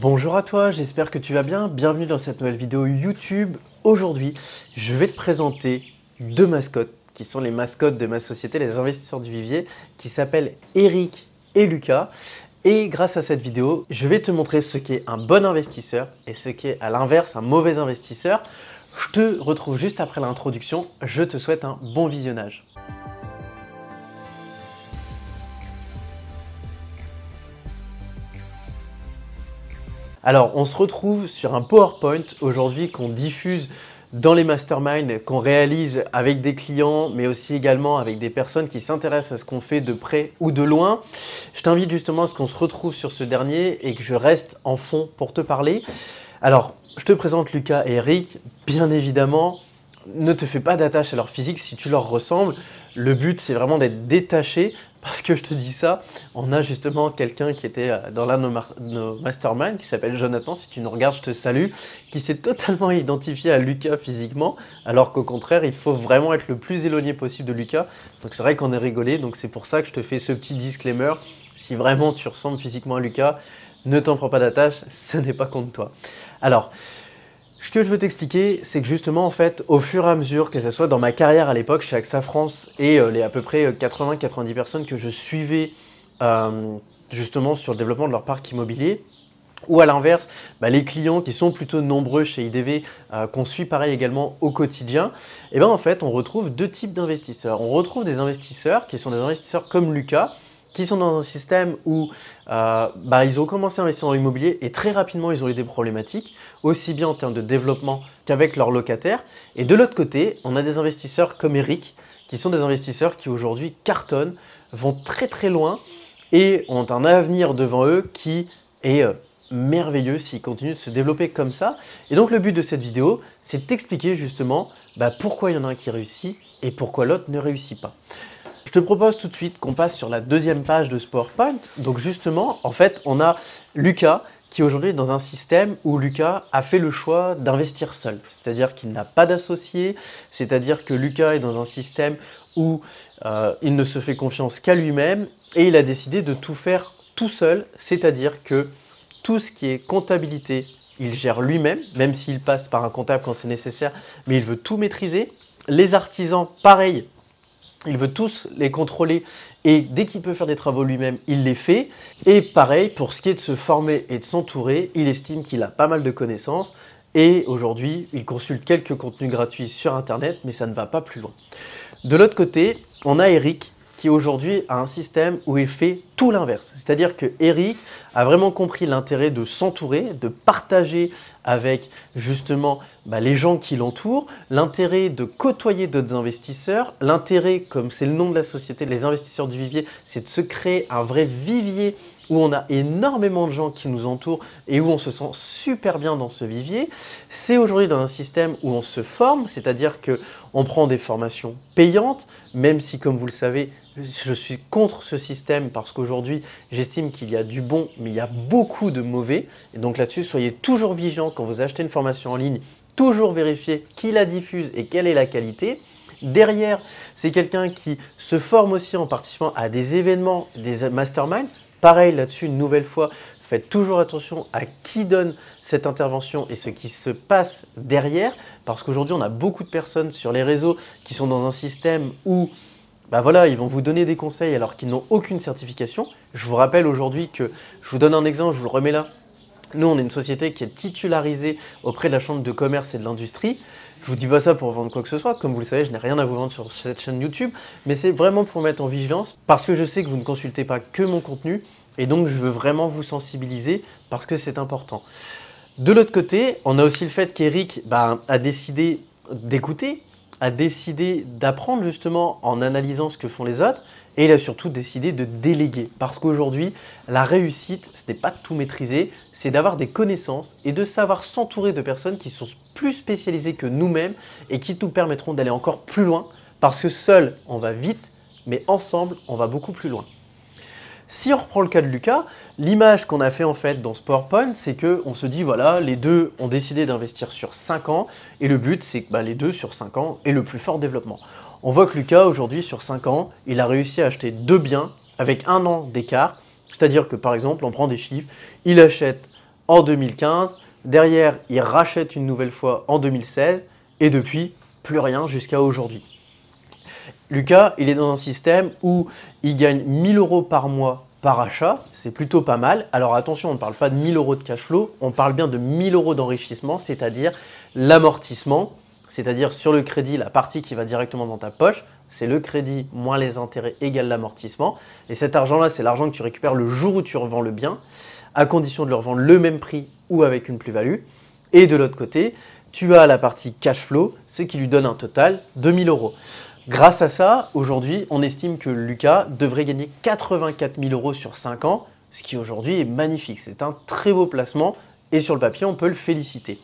Bonjour à toi, j'espère que tu vas bien. Bienvenue dans cette nouvelle vidéo YouTube. Aujourd'hui, je vais te présenter deux mascottes qui sont les mascottes de ma société, les investisseurs du vivier, qui s'appellent Eric et Lucas. Et grâce à cette vidéo, je vais te montrer ce qu'est un bon investisseur et ce qu'est à l'inverse un mauvais investisseur. Je te retrouve juste après l'introduction. Je te souhaite un bon visionnage. Alors, on se retrouve sur un PowerPoint aujourd'hui qu'on diffuse dans les masterminds, qu'on réalise avec des clients, mais aussi également avec des personnes qui s'intéressent à ce qu'on fait de près ou de loin. Je t'invite justement à ce qu'on se retrouve sur ce dernier et que je reste en fond pour te parler. Alors, je te présente Lucas et Eric. Bien évidemment, ne te fais pas d'attache à leur physique si tu leur ressembles. Le but, c'est vraiment d'être détaché. Parce que je te dis ça, on a justement quelqu'un qui était dans l'un de nos masterminds, qui s'appelle Jonathan, si tu nous regardes, je te salue, qui s'est totalement identifié à Lucas physiquement, alors qu'au contraire, il faut vraiment être le plus éloigné possible de Lucas. Donc c'est vrai qu'on est rigolé, donc c'est pour ça que je te fais ce petit disclaimer. Si vraiment tu ressembles physiquement à Lucas, ne t'en prends pas d'attache, ce n'est pas contre toi. Alors, ce que je veux t'expliquer, c'est que justement, en fait, au fur et à mesure, que ce soit dans ma carrière à l'époque chez AXA France et les à peu près 80-90 personnes que je suivais justement sur le développement de leur parc immobilier, ou à l'inverse, les clients qui sont plutôt nombreux chez IDV, qu'on suit pareil également au quotidien, et bien en fait, on retrouve deux types d'investisseurs. On retrouve des investisseurs qui sont des investisseurs comme Lucas, qui sont dans un système où ils ont commencé à investir dans l'immobilier et très rapidement ils ont eu des problématiques, aussi bien en termes de développement qu'avec leurs locataires. Et de l'autre côté, on a des investisseurs comme Eric, qui sont des investisseurs qui aujourd'hui cartonnent, vont très très loin et ont un avenir devant eux qui est merveilleux s'ils continuent de se développer comme ça. Et donc le but de cette vidéo, c'est de t'expliquer justement pourquoi il y en a un qui réussit et pourquoi l'autre ne réussit pas. Je te propose tout de suite qu'on passe sur la deuxième page de ce PowerPoint. Donc justement, en fait, on a Lucas qui aujourd'hui est dans un système où Lucas a fait le choix d'investir seul. C'est-à-dire qu'il n'a pas d'associé, c'est-à-dire que Lucas est dans un système où il ne se fait confiance qu'à lui-même et il a décidé de tout faire tout seul, c'est-à-dire que tout ce qui est comptabilité, il gère lui-même, même s'il passe par un comptable quand c'est nécessaire, mais il veut tout maîtriser. Les artisans, pareil. Il veut tous les contrôler et dès qu'il peut faire des travaux lui-même, il les fait. Et pareil, pour ce qui est de se former et de s'entourer, il estime qu'il a pas mal de connaissances et aujourd'hui, il consulte quelques contenus gratuits sur Internet, mais ça ne va pas plus loin. De l'autre côté, on a Eric qui aujourd'hui a un système où il fait tout l'inverse. C'est-à-dire que Eric a vraiment compris l'intérêt de s'entourer, de partager avec justement les gens qui l'entourent, l'intérêt de côtoyer d'autres investisseurs, l'intérêt, comme c'est le nom de la société, les investisseurs du vivier, c'est de se créer un vrai vivier où on a énormément de gens qui nous entourent et où on se sent super bien dans ce vivier. C'est aujourd'hui dans un système où on se forme, c'est-à-dire qu'on prend des formations payantes, même si, comme vous le savez, je suis contre ce système parce qu'aujourd'hui, j'estime qu'il y a du bon, mais il y a beaucoup de mauvais. Et donc là-dessus, soyez toujours vigilants quand vous achetez une formation en ligne, toujours vérifier qui la diffuse et quelle est la qualité. Derrière, c'est quelqu'un qui se forme aussi en participant à des événements, des masterminds. Pareil là-dessus, une nouvelle fois, faites toujours attention à qui donne cette intervention et ce qui se passe derrière, parce qu'aujourd'hui, on a beaucoup de personnes sur les réseaux qui sont dans un système où ils vont vous donner des conseils alors qu'ils n'ont aucune certification. Je vous rappelle aujourd'hui que, je vous donne un exemple, je vous le remets là. Nous, on est une société qui est titularisée auprès de la Chambre de commerce et de l'industrie. Je ne vous dis pas ça pour vendre quoi que ce soit. Comme vous le savez, je n'ai rien à vous vendre sur cette chaîne YouTube. Mais c'est vraiment pour mettre en vigilance parce que je sais que vous ne consultez pas que mon contenu. Et donc, je veux vraiment vous sensibiliser parce que c'est important. De l'autre côté, on a aussi le fait qu'Eric a décidé d'écouter, a décidé d'apprendre justement en analysant ce que font les autres. Et il a surtout décidé de déléguer parce qu'aujourd'hui, la réussite, ce n'est pas de tout maîtriser, c'est d'avoir des connaissances et de savoir s'entourer de personnes qui sont plus spécialisées que nous-mêmes et qui nous permettront d'aller encore plus loin parce que seul, on va vite, mais ensemble, on va beaucoup plus loin. Si on reprend le cas de Lucas, l'image qu'on a fait en fait dans ce PowerPoint, c'est qu'on se dit voilà, les deux ont décidé d'investir sur 5 ans et le but c'est que les deux sur 5 ans aient le plus fort développement. On voit que Lucas aujourd'hui sur 5 ans, il a réussi à acheter 2 biens avec 1 an d'écart, c'est-à-dire que par exemple, on prend des chiffres, il achète en 2015. Derrière, il rachète une nouvelle fois en 2016 et depuis, plus rien jusqu'à aujourd'hui. Lucas, il est dans un système où il gagne 1000 euros par mois par achat, c'est plutôt pas mal. Alors attention, on ne parle pas de 1000 euros de cash flow, on parle bien de 1000 euros d'enrichissement, c'est-à-dire l'amortissement, c'est-à-dire sur le crédit, la partie qui va directement dans ta poche, c'est le crédit moins les intérêts égale l'amortissement. Et cet argent-là, c'est l'argent que tu récupères le jour où tu revends le bien, à condition de le revendre le même prix ou avec une plus-value. Et de l'autre côté, tu as la partie cash flow, ce qui lui donne un total de 1000 euros. Grâce à ça, aujourd'hui, on estime que Lucas devrait gagner 84 000 euros sur 5 ans, ce qui aujourd'hui est magnifique. C'est un très beau placement et sur le papier, on peut le féliciter.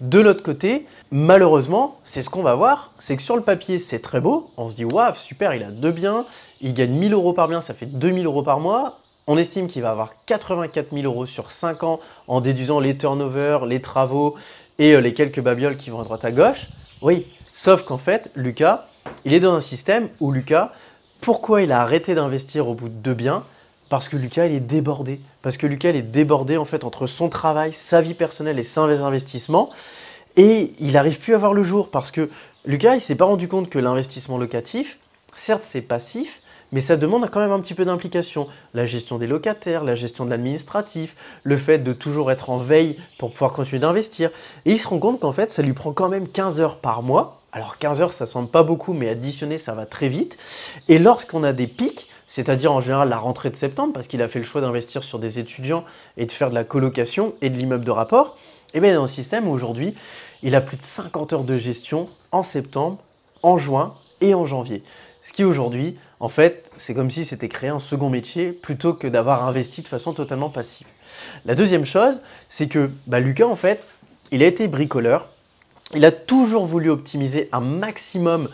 De l'autre côté, malheureusement, c'est ce qu'on va voir, c'est que sur le papier, c'est très beau. On se dit, waouh, super, il a 2 biens, il gagne 1000 euros par bien, ça fait 2000 euros par mois. On estime qu'il va avoir 84 000 euros sur 5 ans en déduisant les turnovers, les travaux et les quelques babioles qui vont à droite à gauche. Oui, sauf qu'en fait, Lucas, il est dans un système où Lucas, pourquoi il a arrêté d'investir au bout de 2 biens? Parce que Lucas, il est débordé. Parce que Lucas, il est débordé en fait entre son travail, sa vie personnelle et ses investissements. Et il n'arrive plus à voir le jour parce que Lucas, il ne s'est pas rendu compte que l'investissement locatif, certes, c'est passif, mais ça demande quand même un petit peu d'implication. La gestion des locataires, la gestion de l'administratif, le fait de toujours être en veille pour pouvoir continuer d'investir. Et il se rend compte qu'en fait, ça lui prend quand même 15 heures par mois. Alors 15 heures, ça ne semble pas beaucoup, mais additionner, ça va très vite. Et lorsqu'on a des pics, c'est-à-dire en général la rentrée de septembre, parce qu'il a fait le choix d'investir sur des étudiants et de faire de la colocation et de l'immeuble de rapport, et bien il est dans un système où aujourd'hui, il a plus de 50 heures de gestion en septembre, en juin et en janvier. Ce qui aujourd'hui, en fait, c'est comme si c'était créé un second métier plutôt que d'avoir investi de façon totalement passive. La deuxième chose, c'est que Lucas, en fait, il a été bricoleur. Il a toujours voulu optimiser un maximum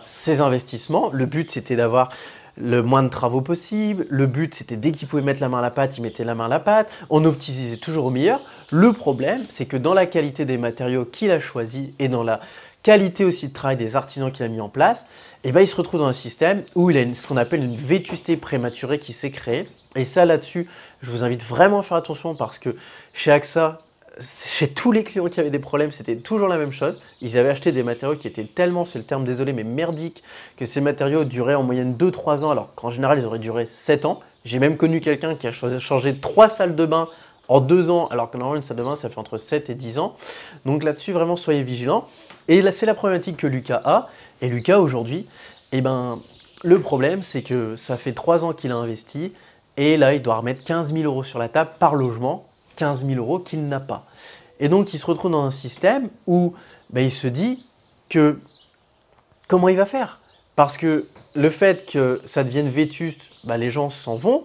ses investissements. Le but, c'était d'avoir le moins de travaux possible. Le but, c'était dès qu'il pouvait mettre la main à la pâte, il mettait la main à la pâte. On optimisait toujours au meilleur. Le problème, c'est que dans la qualité des matériaux qu'il a choisis et dans la qualité aussi de travail des artisans qu'il a mis en place, il se retrouve dans un système où il a ce qu'on appelle une vétusté prématurée qui s'est créée. Et ça, là-dessus, je vous invite vraiment à faire attention parce que chez AXA, chez tous les clients qui avaient des problèmes, c'était toujours la même chose. Ils avaient acheté des matériaux qui étaient tellement, c'est le terme désolé, mais merdiques, que ces matériaux duraient en moyenne 2-3 ans, alors qu'en général, ils auraient duré 7 ans. J'ai même connu quelqu'un qui a changé 3 salles de bain en 2 ans, alors que normalement, une salle de bain, ça fait entre 7 et 10 ans. Donc là-dessus, vraiment, soyez vigilants. Et là, c'est la problématique que Lucas a. Et Lucas, aujourd'hui, le problème, c'est que ça fait 3 ans qu'il a investi. Et là, il doit remettre 15 000 euros sur la table par logement. 15 000 euros qu'il n'a pas. Et donc, il se retrouve dans un système où il se dit que comment il va faire? Parce que le fait que ça devienne vétuste, les gens s'en vont.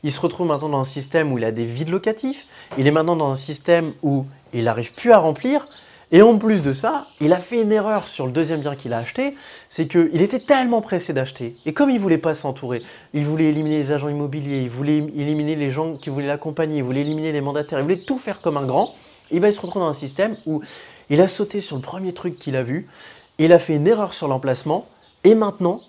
Il se retrouve maintenant dans un système où il a des vides locatifs. Il est maintenant dans un système où il n'arrive plus à remplir. Et en plus de ça, il a fait une erreur sur le deuxième bien qu'il a acheté, c'est qu'il était tellement pressé d'acheter. Et comme il ne voulait pas s'entourer, il voulait éliminer les agents immobiliers, il voulait éliminer les gens qui voulaient l'accompagner, il voulait éliminer les mandataires, il voulait tout faire comme un grand. Et il se retrouve dans un système où il a sauté sur le premier truc qu'il a vu, il a fait une erreur sur l'emplacement, et maintenant,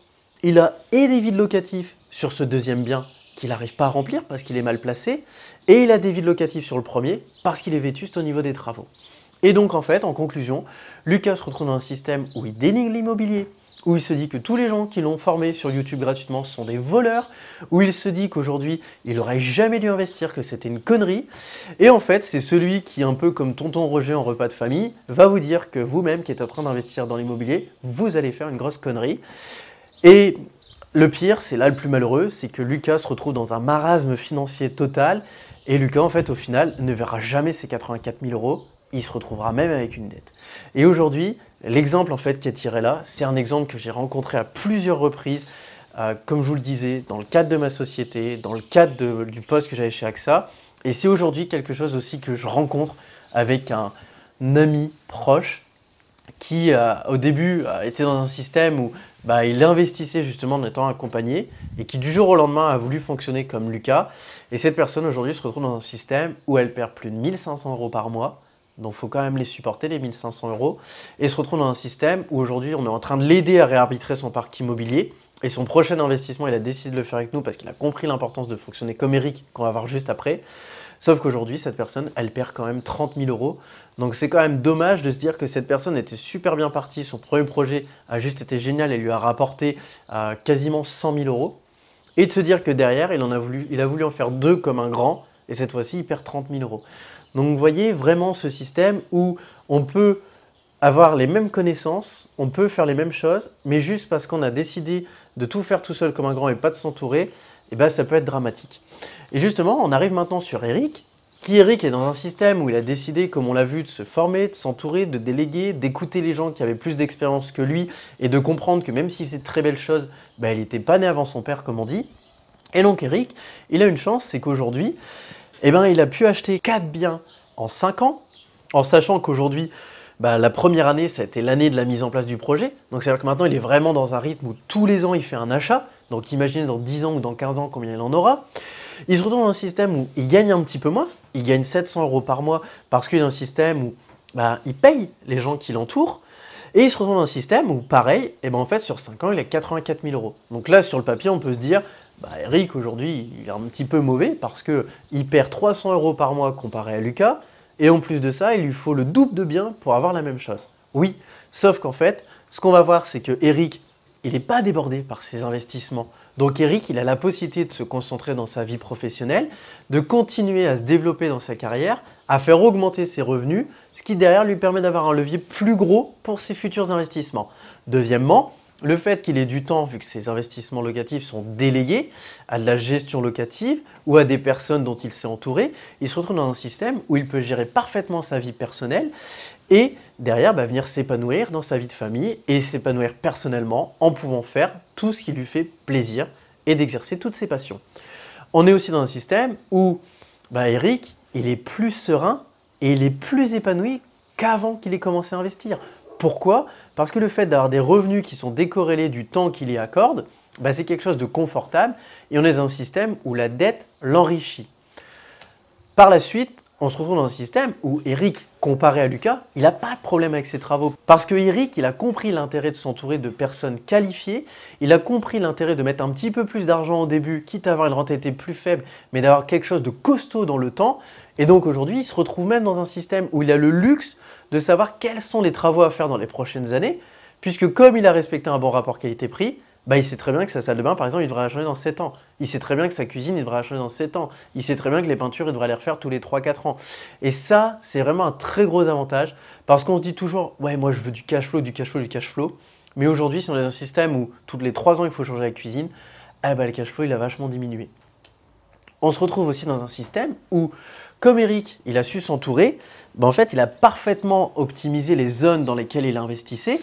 il a et des vides locatifs sur ce deuxième bien qu'il n'arrive pas à remplir parce qu'il est mal placé, et il a des vides locatifs sur le premier parce qu'il est vétuste au niveau des travaux. Et donc en fait, en conclusion, Lucas se retrouve dans un système où il dénigre l'immobilier, où il se dit que tous les gens qui l'ont formé sur YouTube gratuitement sont des voleurs, où il se dit qu'aujourd'hui, il n'aurait jamais dû investir, que c'était une connerie. Et en fait, c'est celui qui, un peu comme tonton Roger en repas de famille, va vous dire que vous-même qui êtes en train d'investir dans l'immobilier, vous allez faire une grosse connerie. Et le pire, c'est là le plus malheureux, c'est que Lucas se retrouve dans un marasme financier total. Et Lucas, en fait, au final, ne verra jamais ses 84 000 euros. Il se retrouvera même avec une dette. Et aujourd'hui, l'exemple en fait qui est tiré là, c'est un exemple que j'ai rencontré à plusieurs reprises, comme je vous le disais, dans le cadre de ma société, dans le cadre du poste que j'avais chez AXA. Et c'est aujourd'hui quelque chose aussi que je rencontre avec un ami proche qui, au début, était dans un système où il investissait justement en étant accompagné et qui, du jour au lendemain, a voulu fonctionner comme Lucas. Et cette personne, aujourd'hui, se retrouve dans un système où elle perd plus de 1 500 euros par mois. Donc, il faut quand même les supporter, les 1 500 euros. Et se retrouve dans un système où aujourd'hui, on est en train de l'aider à réarbitrer son parc immobilier. Et son prochain investissement, il a décidé de le faire avec nous parce qu'il a compris l'importance de fonctionner comme Eric, qu'on va voir juste après. Sauf qu'aujourd'hui, cette personne, elle perd quand même 30 000 euros. Donc c'est quand même dommage de se dire que cette personne était super bien partie, son premier projet a juste été génial et lui a rapporté quasiment 100 000 euros. Et de se dire que derrière, il a voulu en faire deux comme un grand, et cette fois-ci, il perd 30 000 euros. Donc vous voyez vraiment ce système où on peut avoir les mêmes connaissances, on peut faire les mêmes choses, mais juste parce qu'on a décidé de tout faire tout seul comme un grand et pas de s'entourer, eh ben, ça peut être dramatique. Et justement, on arrive maintenant sur Eric, Eric est dans un système où il a décidé, comme on l'a vu, de se former, de s'entourer, de déléguer, d'écouter les gens qui avaient plus d'expérience que lui et de comprendre que même s'il faisait de très belles choses, ben, il n'était pas né avant son père, comme on dit. Et donc Eric, il a une chance, c'est qu'aujourd'hui, eh ben, il a pu acheter 4 biens en 5 ans, en sachant qu'aujourd'hui, bah, la première année, ça a été l'année de la mise en place du projet. Donc c'est-à-dire que maintenant, il est vraiment dans un rythme où tous les ans, il fait un achat. Donc imaginez dans 10 ans ou dans 15 ans combien il en aura. Il se retrouve dans un système où il gagne un petit peu moins. Il gagne 700 euros par mois parce qu'il est dans un système où bah, il paye les gens qui l'entourent. Et il se retrouve dans un système où, pareil, et ben en fait, sur 5 ans, il a 84 000 euros. Donc là, sur le papier, on peut se dire, bah, Eric, aujourd'hui, il est un petit peu mauvais parce qu'il perd 300 euros par mois comparé à Lucas. Et en plus de ça, il lui faut le double de biens pour avoir la même chose. Oui, sauf qu'en fait, ce qu'on va voir, c'est que Eric, il n'est pas débordé par ses investissements. Donc Eric, il a la possibilité de se concentrer dans sa vie professionnelle, de continuer à se développer dans sa carrière, à faire augmenter ses revenus, ce qui derrière lui permet d'avoir un levier plus gros pour ses futurs investissements. Deuxièmement, le fait qu'il ait du temps, vu que ses investissements locatifs sont délégués à de la gestion locative ou à des personnes dont il s'est entouré, il se retrouve dans un système où il peut gérer parfaitement sa vie personnelle et derrière venir s'épanouir dans sa vie de famille et s'épanouir personnellement en pouvant faire tout ce qui lui fait plaisir et d'exercer toutes ses passions. On est aussi dans un système où Eric, il est plus serein et il est plus épanoui qu'avant qu'il ait commencé à investir. Pourquoi? Parce que le fait d'avoir des revenus qui sont décorrélés du temps qu'il y accorde, c'est quelque chose de confortable et on est dans un système où la dette l'enrichit. Par la suite, on se retrouve dans un système où Eric, comparé à Lucas, il n'a pas de problème avec ses travaux. Parce que Eric, il a compris l'intérêt de s'entourer de personnes qualifiées, il a compris l'intérêt de mettre un petit peu plus d'argent au début, quitte à avoir une rentabilité plus faible, mais d'avoir quelque chose de costaud dans le temps. Et donc aujourd'hui, il se retrouve même dans un système où il a le luxe de savoir quels sont les travaux à faire dans les prochaines années, puisque comme il a respecté un bon rapport qualité-prix, il sait très bien que sa salle de bain, par exemple, il devrait la changer dans 7 ans. Il sait très bien que sa cuisine, il devrait la changer dans 7 ans. Il sait très bien que les peintures, il devrait les refaire tous les 3-4 ans. Et ça, c'est vraiment un très gros avantage, parce qu'on se dit toujours, ouais, moi je veux du cash flow, du cash flow, du cash flow. Mais aujourd'hui, si on est dans un système où toutes les 3 ans, il faut changer la cuisine, le cash flow, il a vachement diminué. On se retrouve aussi dans un système où, comme Eric, il a su s'entourer, en fait, il a parfaitement optimisé les zones dans lesquelles il investissait.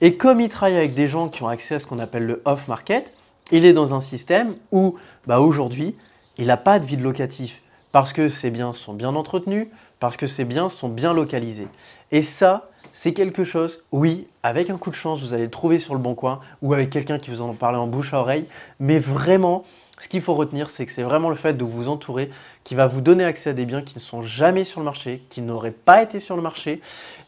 Et comme il travaille avec des gens qui ont accès à ce qu'on appelle le off-market, il est dans un système où, aujourd'hui, il n'a pas de vide locatif parce que ses biens sont bien entretenus, parce que ses biens sont bien localisés. Et ça, c'est quelque chose, oui, avec un coup de chance, vous allez le trouver sur le bon coin ou avec quelqu'un qui vous en parle en bouche à oreille, mais vraiment, ce qu'il faut retenir, c'est que c'est vraiment le fait de vous entourer qui va vous donner accès à des biens qui ne sont jamais sur le marché, qui n'auraient pas été sur le marché,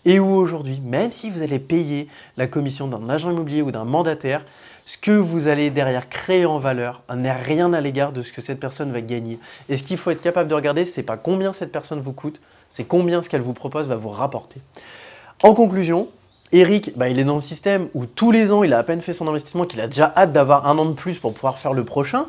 et où aujourd'hui, même si vous allez payer la commission d'un agent immobilier ou d'un mandataire, ce que vous allez derrière créer en valeur n'est rien à l'égard de ce que cette personne va gagner. Et ce qu'il faut être capable de regarder, ce n'est pas combien cette personne vous coûte, c'est combien ce qu'elle vous propose va vous rapporter. En conclusion, Eric, il est dans le système où tous les ans, il a à peine fait son investissement, qu'il a déjà hâte d'avoir un an de plus pour pouvoir faire le prochain.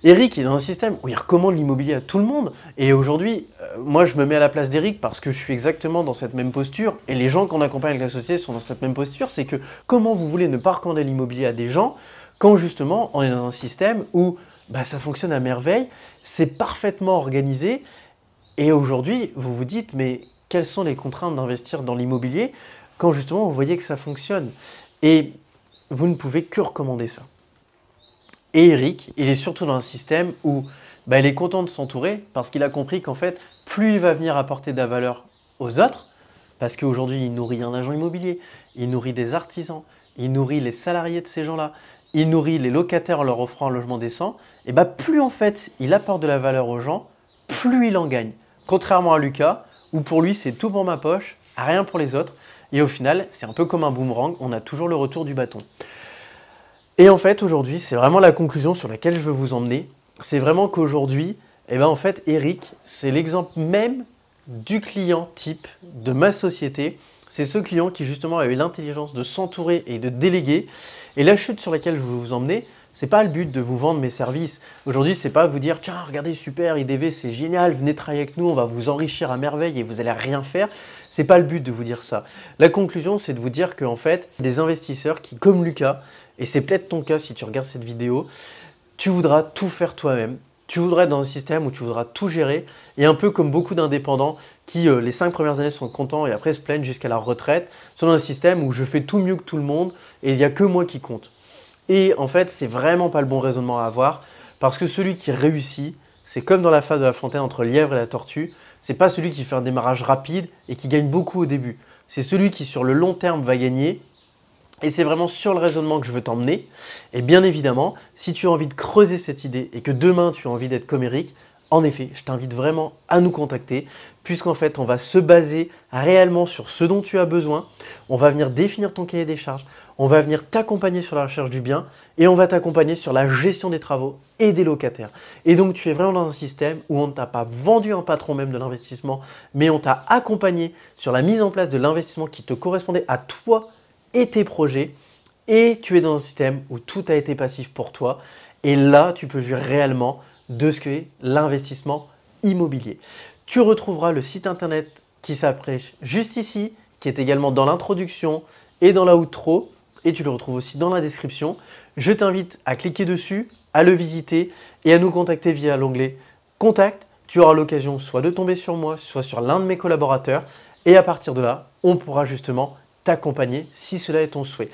Eric est dans un système où il recommande l'immobilier à tout le monde. Et aujourd'hui, moi, je me mets à la place d'Eric parce que je suis exactement dans cette même posture. Et les gens qu'on accompagne avec l'associé sont dans cette même posture. C'est que comment vous voulez ne pas recommander l'immobilier à des gens quand justement on est dans un système où ça fonctionne à merveille, c'est parfaitement organisé. Et aujourd'hui, vous vous dites, mais quelles sont les contraintes d'investir dans l'immobilier quand justement vous voyez que ça fonctionne? Et vous ne pouvez que recommander ça. Et Eric, il est surtout dans un système où il est content de s'entourer parce qu'il a compris qu'en fait, plus il va venir apporter de la valeur aux autres, parce qu'aujourd'hui, il nourrit un agent immobilier, il nourrit des artisans, il nourrit les salariés de ces gens-là, il nourrit les locataires en leur offrant un logement décent, et plus en fait il apporte de la valeur aux gens, plus il en gagne. Contrairement à Lucas, où pour lui, c'est tout pour ma poche, rien pour les autres, et au final, c'est un peu comme un boomerang, on a toujours le retour du bâton. Et en fait, aujourd'hui, c'est vraiment la conclusion sur laquelle je veux vous emmener. C'est vraiment qu'aujourd'hui, Et bien en fait, Eric, c'est l'exemple même du client type de ma société. C'est ce client qui justement a eu l'intelligence de s'entourer et de déléguer. Et la chute sur laquelle je veux vous emmener, c'est pas le but de vous vendre mes services. Aujourd'hui, c'est pas vous dire tiens, regardez, super, IDV, c'est génial, venez travailler avec nous, on va vous enrichir à merveille et vous allez rien faire. C'est pas le but de vous dire ça. La conclusion, c'est de vous dire qu'en fait, des investisseurs qui, comme Lucas, et c'est peut-être ton cas si tu regardes cette vidéo, tu voudras tout faire toi-même. Tu voudras être dans un système où tu voudras tout gérer et un peu comme beaucoup d'indépendants qui les 5 premières années sont contents et après se plaignent jusqu'à leur retraite, sont dans un système où je fais tout mieux que tout le monde et il n'y a que moi qui compte. Et en fait, c'est vraiment pas le bon raisonnement à avoir parce que celui qui réussit, c'est comme dans la phase de La Fontaine entre le lièvre et la tortue, c'est pas celui qui fait un démarrage rapide et qui gagne beaucoup au début. C'est celui qui sur le long terme va gagner. Et c'est vraiment sur le raisonnement que je veux t'emmener. Et bien évidemment, si tu as envie de creuser cette idée et que demain tu as envie d'être comme Eric, en effet, je t'invite vraiment à nous contacter puisqu'en fait, on va se baser réellement sur ce dont tu as besoin. On va venir définir ton cahier des charges. On va venir t'accompagner sur la recherche du bien et on va t'accompagner sur la gestion des travaux et des locataires. Et donc, tu es vraiment dans un système où on ne t'a pas vendu un patron même de l'investissement, mais on t'a accompagné sur la mise en place de l'investissement qui te correspondait à toi et tes projets, et tu es dans un système où tout a été passif pour toi, et là, tu peux jouir réellement de ce qu'est l'investissement immobilier. Tu retrouveras le site internet qui s'appelle juste ici, qui est également dans l'introduction et dans la outro, et tu le retrouves aussi dans la description. Je t'invite à cliquer dessus, à le visiter et à nous contacter via l'onglet « Contact ». Tu auras l'occasion soit de tomber sur moi, soit sur l'un de mes collaborateurs, et à partir de là, on pourra justement t'accompagner si cela est ton souhait.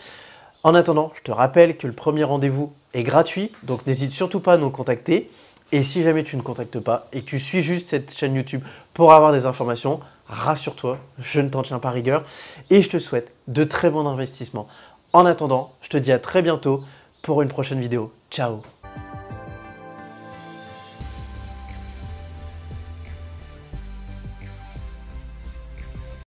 En attendant, je te rappelle que le premier rendez-vous est gratuit, donc n'hésite surtout pas à nous contacter. Et si jamais tu ne contactes pas et que tu suis juste cette chaîne YouTube pour avoir des informations, rassure-toi, je ne t'en tiens pas rigueur et je te souhaite de très bons investissements. En attendant, je te dis à très bientôt pour une prochaine vidéo. Ciao!